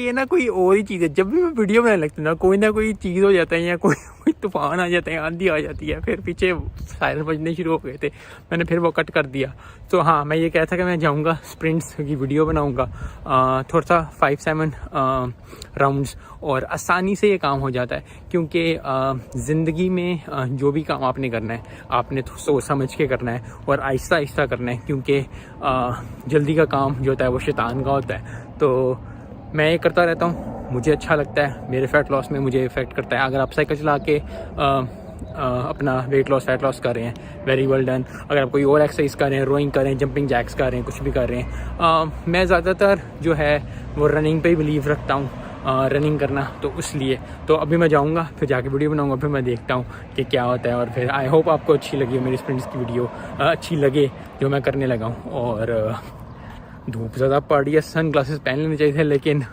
ये ना कोई और ही चीज़ है, जब भी मैं वीडियो बनाने लगता हूँ ना कोई चीज़ हो जाता है या कोई तूफान आ जाता है, आंधी आ जाती है। फिर पीछे सायरन बजने शुरू हो गए थे, मैंने फिर वो कट कर दिया। तो हाँ, मैं ये कहता कि मैं जाऊँगा स्प्रिंट्स की वीडियो बनाऊँगा, थोड़ा सा 5-7 राउंड्स, और आसानी से ये काम हो जाता है। क्योंकि ज़िंदगी में जो भी काम आपने करना है, आपने सोच समझ के करना है और आहिस्ता आहिस्ता करना है। क्योंकि जल्दी का काम जो होता है वो शैतान का होता है। तो मैं ये करता रहता हूँ, मुझे अच्छा लगता है, मेरे फैट लॉस में मुझे इफ़ेक्ट करता है। अगर आप साइकिल चला के अपना वेट लॉस फैट लॉस कर रहे हैं, वेरी वेल डन। अगर आप कोई और एक्सरसाइज कर रहे हैं, रोइंग कर रहे हैं, जंपिंग जैक्स कर रहे हैं, कुछ भी कर रहे हैं, मैं ज़्यादातर जो है वो रनिंग पे ही बिलीव रखता हूँ, रनिंग करना। तो इसलिए तो अभी मैं जाऊँगा, फिर जाके वीडियो बनाऊँगा, फिर मैं देखता हूँ कि क्या होता है। और फिर आई होप आपको अच्छी लगी मेरी स्प्रिंट्स की वीडियो, अच्छी लगे जो मैं करने लगा हूँ। और धूप ज़्यादा पड़ रही है, सन ग्लासेस पहन लेने चाहिए थे, लेकिन